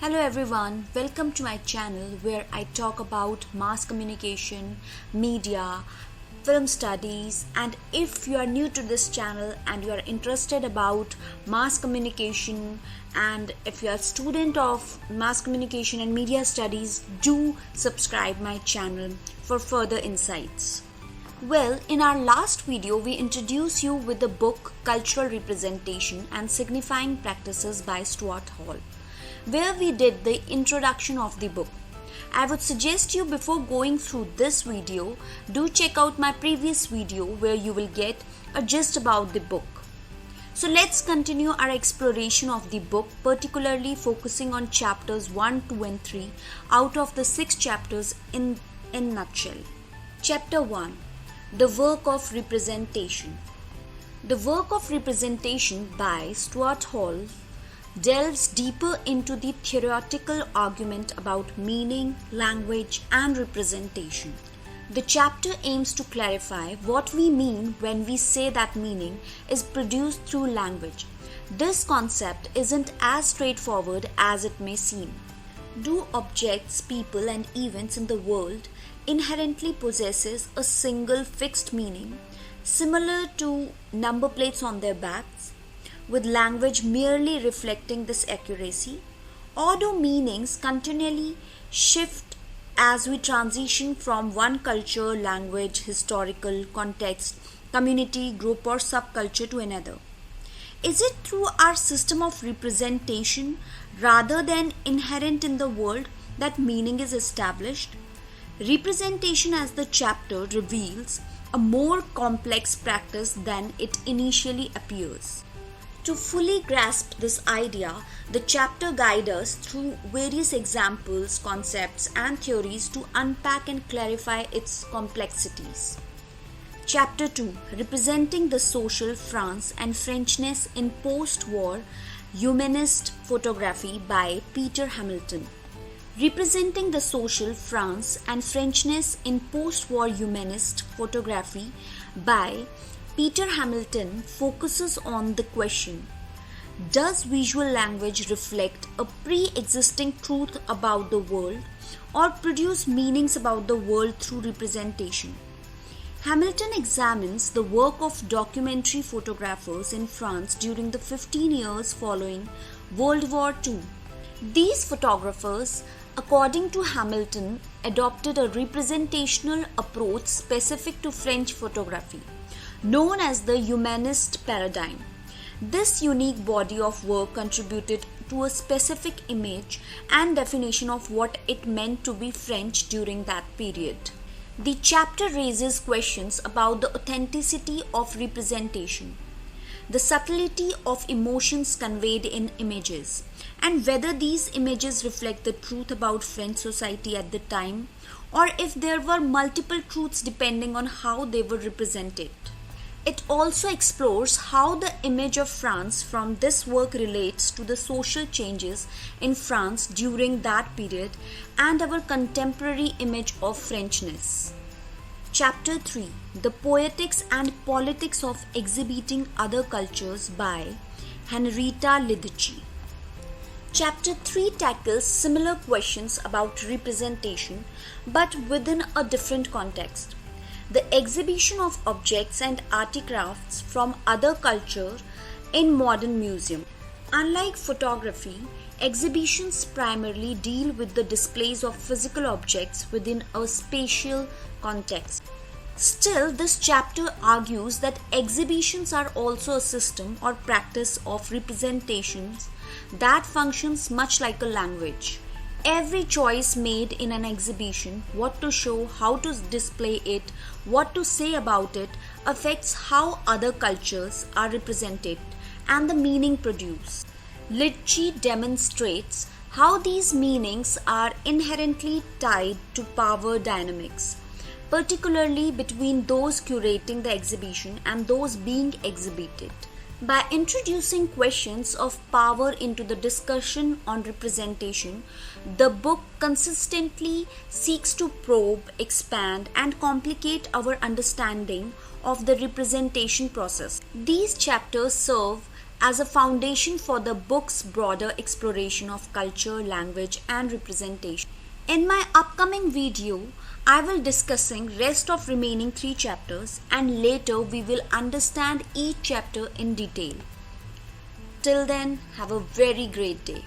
Hello everyone, welcome to my channel where I talk about mass communication, media, film studies, and if you are new to this channel and you are interested about mass communication and if you are a student of mass communication and media studies, do subscribe my channel for further insights. Well, in our last video, we introduced you with the book Cultural Representation and Signifying Practices by Stuart Hall, where we did the introduction of the book. I would suggest you before going through this video, do check out my previous video where you will get a gist about the book. So let's continue our exploration of the book, particularly focusing on chapters 1, 2 and 3 out of the 6 chapters in nutshell. Chapter 1. The Work of Representation. The Work of Representation by Stuart Hall delves deeper into the theoretical argument about meaning, language, and representation. The chapter aims to clarify what we mean when we say that meaning is produced through language. This concept isn't as straightforward as it may seem. Do objects, people, and events in the world inherently possesses a single fixed meaning, similar to number plates on their backs, with language merely reflecting this accuracy? Or do meanings continually shift as we transition from one culture, language, historical context, community, group, or subculture to another? Is it through our system of representation rather than inherent in the world that meaning is established? Representation, as the chapter reveals, a more complex practice than it initially appears. To fully grasp this idea, the chapter guides us through various examples, concepts, and theories to unpack and clarify its complexities. Chapter 2. Representing the Social France and Frenchness in Post-War Humanist Photography by Peter Hamilton. Representing the Social France and Frenchness in Post-War Humanist Photography by Peter Hamilton focuses on the question: does visual language reflect a pre-existing truth about the world or produce meanings about the world through representation? Hamilton examines the work of documentary photographers in France during the 15 years following World War II. These photographers, according to Hamilton, adopted a representational approach specific to French photography, known as the humanist paradigm. This unique body of work contributed to a specific image and definition of what it meant to be French during that period. The chapter raises questions about the authenticity of representation, the subtlety of emotions conveyed in images, and whether these images reflect the truth about French society at the time, or if there were multiple truths depending on how they were represented. It also explores how the image of France from this work relates to the social changes in France during that period and our contemporary image of Frenchness. Chapter 3. The Poetics and Politics of Exhibiting Other Cultures by Henrietta Liddici. Chapter 3 tackles similar questions about representation but within a different context: the exhibition of objects and artifacts from other culture in modern museum. Unlike photography, exhibitions primarily deal with the displays of physical objects within a spatial context. Still, this chapter argues that exhibitions are also a system or practice of representations that functions much like a language. Every choice made in an exhibition, what to show, how to display it, what to say about it, affects how other cultures are represented and the meaning produced. Liddici demonstrates how these meanings are inherently tied to power dynamics, particularly between those curating the exhibition and those being exhibited. By introducing questions of power into the discussion on representation, the book consistently seeks to probe, expand, and complicate our understanding of the representation process. These chapters serve as a foundation for the book's broader exploration of culture, language, and representation. In my upcoming video, I will discussing rest of remaining 3 chapters, and later we will understand each chapter in detail. Till then, have a very great day.